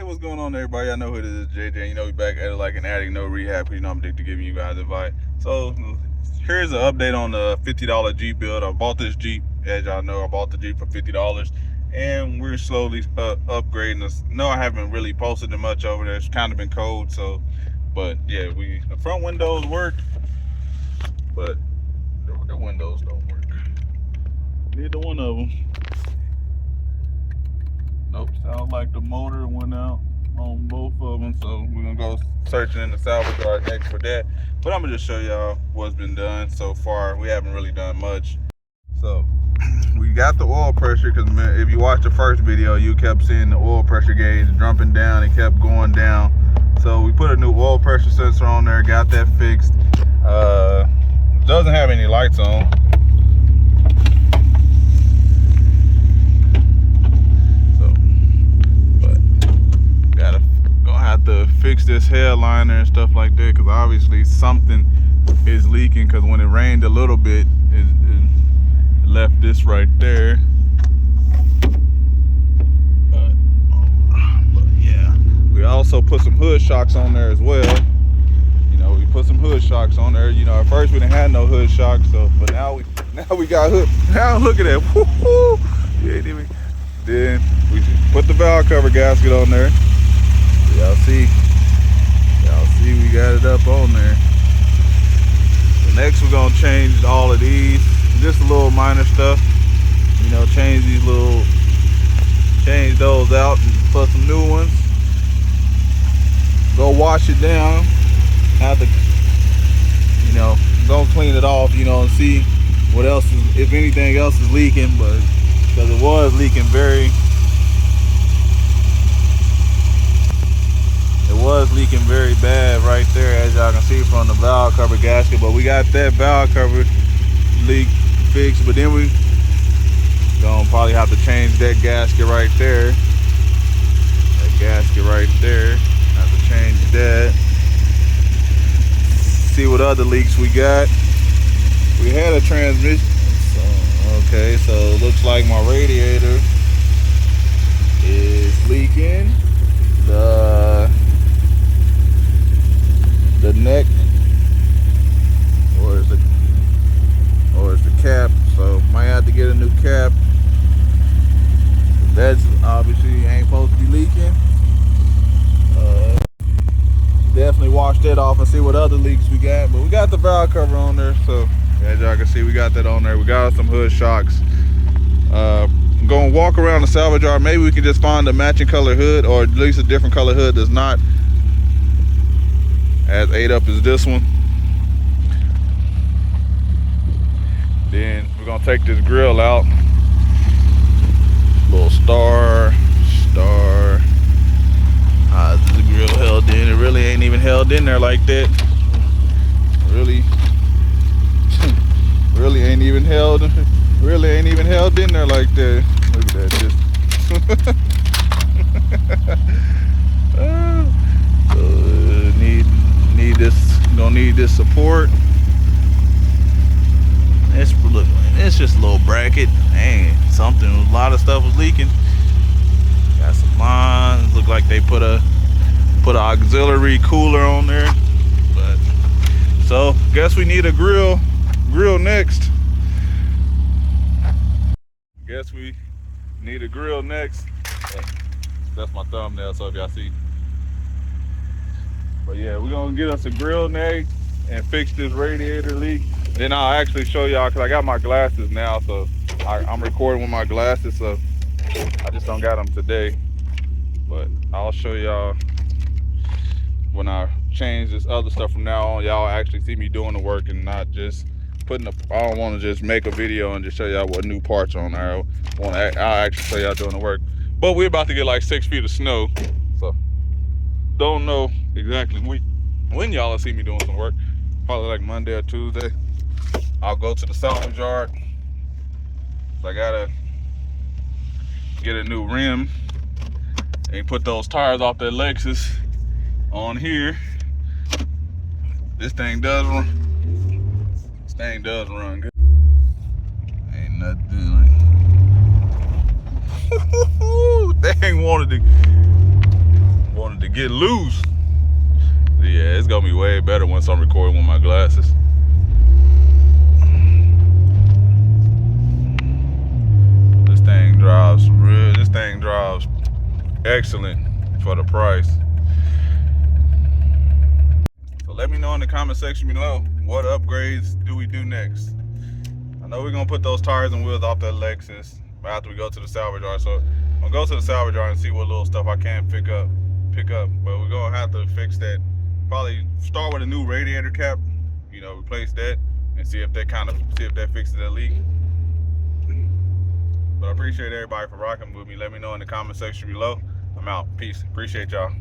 what's going on, everybody? I know who this is, JJ. You know, we back at it like an addict, no rehab. Because you know I'm addicted to giving you guys advice. So here's an update on the $50 Jeep build. I bought this Jeep, as y'all know. I bought the Jeep for $50, and we're slowly upgrading this. No, I haven't really posted it much over there. It's kind of been cold, so. But yeah, the front windows work, but the windows don't work. Neither one of them. Nope, sounds like the motor went out on both of them, so we're gonna go searching in the salvage yard next for that. But I'm gonna just show y'all what's been done so far. We haven't really done much. So we got the oil pressure, because if you watch the first video, you kept seeing the oil pressure gauge jumping down. It kept going down, so we put a new oil pressure sensor on there, got that fixed. Doesn't have any lights on. To fix this headliner and stuff like that, because obviously something is leaking, because when it rained a little bit, it left this right there. But yeah, we also put some hood shocks on there as well. You know, we put some hood shocks on there. You know, at first we didn't have no hood shocks, so but now we got hood. Now look at that. Woo-hoo. Then we put the valve cover gasket on there. Y'all see we got it up on there. So next we're gonna change all of these, just a little minor stuff, you know, change those out and put some new ones. Go wash it down, have to, you know, go clean it off, you know, and see what else is, if anything else is leaking, but because it was leaking very bad right there, as y'all can see from the valve cover gasket. But we got that valve cover leak fixed, but then we gonna probably have to change that gasket right there. Have to change that. See what other leaks we got. We had a transmission. Okay, so it looks like my radiator is leaking. The neck, or is the cap, so might have to get a new cap. That's obviously ain't supposed to be leaking. Definitely wash that off and see what other leaks we got. But we got the valve cover on there, so as y'all can see, we got that on there. We got some hood shocks. I'm gonna walk around the salvage yard. Maybe we can just find a matching color hood, or at least a different color hood that's not as ate up as this one. Then we're gonna take this grill out. Little star. How is the grill held in? It really ain't even held in there like that. Really ain't even held in there like that. Look at that. Gonna need this support. It's just a little bracket. Dang, a lot of stuff was leaking. Got some lines. Look like they put an auxiliary cooler on there. But so guess we need a grill next. Guess we need a grill next. That's my thumbnail, so if y'all see. But yeah, we're gonna get us a grill next and fix this radiator leak. Then I'll actually show y'all, because I got my glasses now, so I'm recording with my glasses, so I just don't got them today. But I'll show y'all when I change this other stuff from now on. Y'all actually see me doing the work and not just I don't want to just make a video and just show y'all what new parts are on there. I'll actually show y'all doing the work. But we're about to get like 6 feet of snow, so don't know exactly when y'all will see me doing some work. Probably like Monday or Tuesday. I'll go to the salvage yard. So I gotta get a new rim and put those tires off that Lexus on here. This thing does run. Good. Ain't nothing like. They ain't wanted to. get loose. Yeah, it's gonna be way better once I'm recording with my glasses. This thing drives excellent for the price. So let me know in the comment section below, what upgrades do we do next? I know we're gonna put those tires and wheels off that Lexus after we go to the salvage yard. So I'm gonna go to the salvage yard and see what little stuff I can pick up. But we're gonna have to fix that. Probably start with a new radiator cap, you know, replace that and see if that fixes that leak. But I appreciate everybody for rocking with me. Let me know in the comment section below. I'm out. Peace. Appreciate y'all.